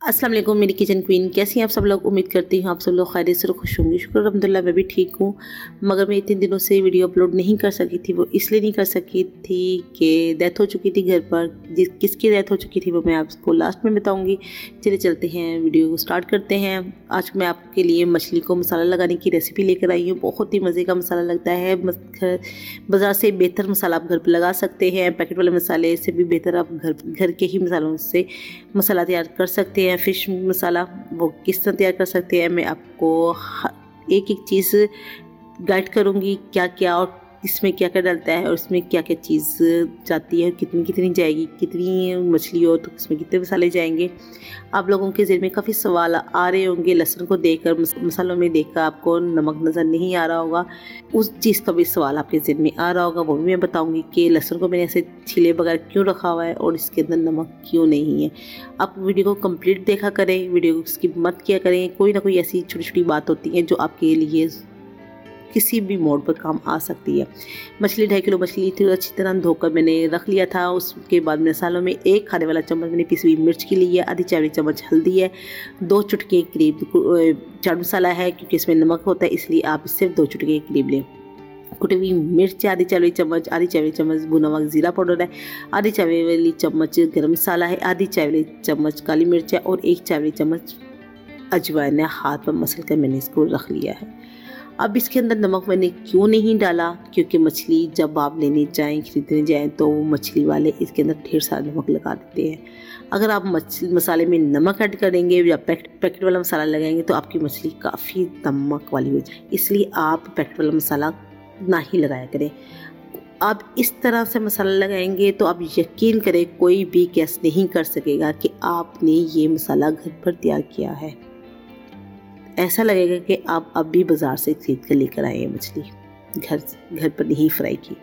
अस्सलाम वालेकुम मेरी किचन क्वीन, कैसी हैं आप सब लोग। उम्मीद करती हूँ आप सब लोग खैरियत से और खुश होंगे। शुक्र अल्हम्दुलिल्लाह मैं भी ठीक हूँ। मगर मैं इतने दिनों से वीडियो अपलोड नहीं कर सकी थी। वो इसलिए नहीं कर सकी थी कि डेथ हो चुकी थी घर पर। किसकी डेथ हो चुकी थी वो मैं आपको लास्ट में बताऊँगी। चलिए चलते हैं, वीडियो को स्टार्ट करते हैं। आज मैं आपके लिए मछली को मसाला लगाने की रेसिपी लेकर आई हूँ। बहुत ही मज़े का मसाला लगता है। बाज़ार से बेहतर मसाला आप घर पर लगा सकते हैं। पैकेट वाले मसाले से भी बेहतर आप घर के ही मसालों से मसाला तैयार कर सकते हैं। फ़िश मसाला वो किस तरह तैयार कर सकते हैं मैं आपको एक एक चीज़ गाइड करूँगी, क्या क्या और इसमें क्या क्या डलता है और इसमें क्या क्या चीज़ जाती है, कितनी कितनी जाएगी, कितनी मछली हो तो इसमें कितने मसाले जाएंगे। आप लोगों के ज़हन में काफ़ी सवाल आ रहे होंगे। लहसुन को देखकर, मसालों में देखकर आपको नमक नज़र नहीं आ रहा होगा, उस चीज़ का भी सवाल आपके ज़हन में आ रहा होगा। वो भी मैं बताऊंगी कि लहसुन को मैंने ऐसे छिले बगैर क्यों रखा हुआ है और इसके अंदर नमक क्यों नहीं है। आप वीडियो को कंप्लीट देखा करें, वीडियो को स्किप मत किया करें। कोई ना कोई ऐसी छोटी छोटी बात होती है जो आपके लिए किसी भी मोड पर काम आ सकती है। मछली 2.5 किलो मछली थी, अच्छी तरह धोकर मैंने रख लिया था। उसके बाद मसालों में 1 खाने वाला चम्मच मैंने पिसी हुई मिर्च की ली है, आधी चाय चम्मच हल्दी है, 2 चुटकी करीब चाट मसाला है, क्योंकि इसमें नमक होता है इसलिए आप सिर्फ 2 चुटकी करीब लें। कुटी हुई मिर्च आधी चाय चम्मच, आधी चाय चम्मच भुना हुआ जीरा पाउडर है, आधी चाय वाली चम्मच गरम मसाला है, आधी चाय वाली चम्मच काली मिर्च है और 1 चाय वाली चम्मच अजवाइन है। हाथ पर मसल कर मैंने इसको रख लिया है। अब इसके अंदर नमक मैंने क्यों नहीं डाला, क्योंकि मछली जब आप लेने जाएं, खरीदने जाएं तो मछली वाले इसके अंदर ढेर सारा नमक लगा देते हैं। अगर आप मसाले में नमक ऐड करेंगे या पैकेट वाला मसाला लगाएंगे तो आपकी मछली काफ़ी नमक वाली हो जाए, इसलिए आप पैकेट वाला मसाला ना ही लगाया करें। आप इस तरह से मसाला लगाएंगे तो आप यकीन करें कोई भी गेस नहीं कर सकेगा कि आपने ये मसाला घर पर तैयार किया है। ऐसा लगेगा कि आप अभी बाज़ार से खरीद कर लेकर आए हैं मछली, घर पर नहीं फ्राई की।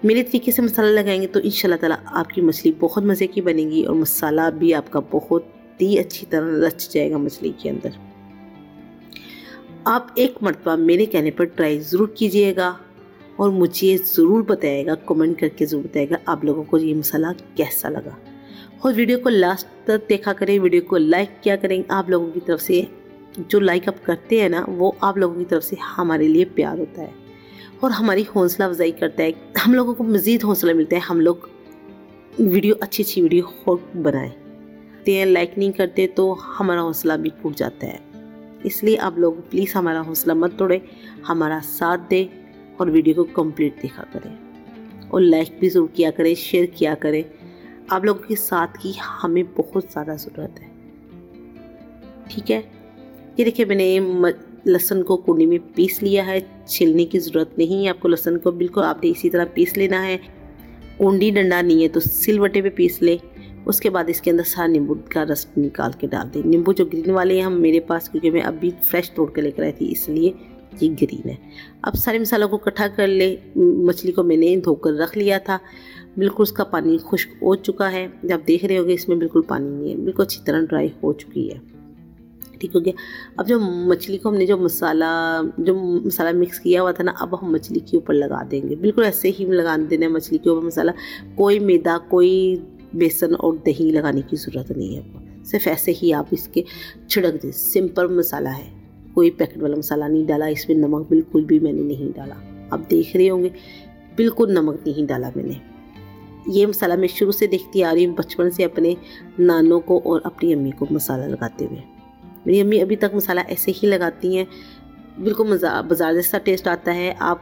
मेरे तरीके से मसाला लगाएंगे तो इंशाल्लाह ताला आपकी मछली बहुत मज़े की बनेगी और मसाला भी आपका बहुत ही अच्छी तरह रच जाएगा मछली के अंदर। आप एक मरतबा मेरे कहने पर ट्राई ज़रूर कीजिएगा और मुझे ज़रूर बताइएगा, कमेंट करके ज़रूर बताइएगा आप लोगों को ये मसाला कैसा लगा। और वीडियो को लास्ट तक देखा करें, वीडियो को लाइक किया करें। आप लोगों की तरफ से जो लाइक आप करते हैं ना, वो आप लोगों की तरफ से हमारे लिए प्यार होता है और हमारी हौसला अफजाई करता है। हम लोगों को मज़ीद हौसला मिलता है, हम लोग वीडियो अच्छी वीडियो और बनाएं। लाइक नहीं करते तो हमारा हौसला भी टूट जाता है। इसलिए आप लोग प्लीज़ हमारा हौसला मत तोड़ें, हमारा साथ दें और वीडियो को कंप्लीट देखा करें और लाइक भी ज़रूर किया करें, शेयर किया करें। आप लोगों के साथ की हमें बहुत ज़्यादा ज़रूरत है, ठीक है। ये देखिए मैंने लहसुन को कुंडी में पीस लिया है, छिलने की ज़रूरत नहीं है आपको लहसुन को, बिल्कुल आपने इसी तरह पीस लेना है। कुंडी डंडा नहीं है तो सिलवटे पे पीस ले। उसके बाद इसके अंदर सारा नींबू का रस निकाल के डाल दें। नींबू जो ग्रीन वाले हैं हम मेरे पास, क्योंकि मैं अभी फ्रेश तोड़ के लेकर आई थी इसलिए ये ग्रीन है। अब सारे मसालों को इकट्ठा कर ले। मछली को मैंने धोकर रख लिया था, बिल्कुल उसका पानी खुश्क हो चुका है। जब देख रहे होंगे इसमें बिल्कुल पानी नहीं है, बिल्कुल अच्छी तरह ड्राई हो चुकी है, ठीक हो गया। अब जो मछली को हमने जो मसाला मिक्स किया हुआ था ना, अब हम मछली के ऊपर लगा देंगे। बिल्कुल ऐसे ही लगा देना है मछली के ऊपर मसाला। कोई मैदा, कोई बेसन और दही लगाने की ज़रूरत नहीं है आपको, सिर्फ ऐसे ही आप इसके छिड़क दें। सिंपल मसाला है, कोई पैकेट वाला मसाला नहीं डाला इसमें, नमक बिल्कुल भी मैंने नहीं डाला। आप देख रहे होंगे बिल्कुल नमक नहीं डाला मैंने। ये मसाला मैं शुरू से देखती आ रही हूँ, बचपन से अपने नानों को और अपनी अम्मी को मसाला लगाते हुए। मेरी अम्मी अभी तक मसाला ऐसे ही लगाती हैं, बिल्कुल बाज़ार जैसा टेस्ट आता है। आप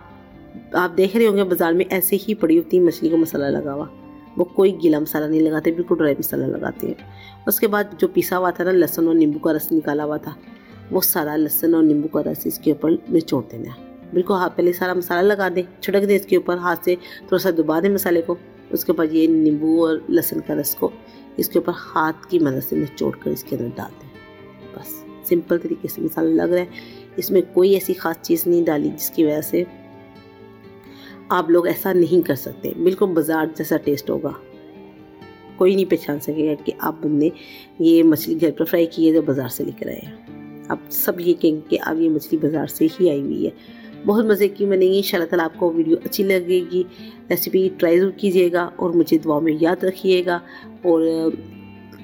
देख रहे होंगे बाज़ार में ऐसे ही पड़ी होती है मछली को मसाला लगा हुआ, वो कोई गीला मसाला नहीं लगाते, बिल्कुल ड्राई मसाला लगाते हैं। उसके बाद जो पिसा हुआ था ना, लहसुन और नींबू का रस निकाला हुआ था, वो सारा लहसुन और नींबू का रस इसके ऊपर निचोड़ देना है। बिल्कुल हाथ पहले सारा मसाला लगा दें, छिड़क दें इसके ऊपर, हाथ से थोड़ा सा दबा दें मसाले को। उसके बाद ये नींबू और लहसुन का रस को इसके ऊपर हाथ की मदद से निचोड़ कर इसके अंदर डाल दें। बस सिंपल तरीके से मसाला लग रहा है, इसमें कोई ऐसी ख़ास चीज़ नहीं डाली जिसकी वजह से आप लोग ऐसा नहीं कर सकते। बिल्कुल बाज़ार जैसा टेस्ट होगा, कोई नहीं पहचान सकेगा कि आपने ये मछली घर पर फ्राई की है जो बाज़ार से लेकर आए हैं। आप सब ये कहेंगे कि अब ये मछली बाज़ार से ही आई हुई है। बहुत मज़े की बनेगी। इंशाल्लाह ताला आपको वीडियो अच्छी लगेगी। रेसिपी ट्राई ज़रूर कीजिएगा और मुझे दुआ में याद रखिएगा और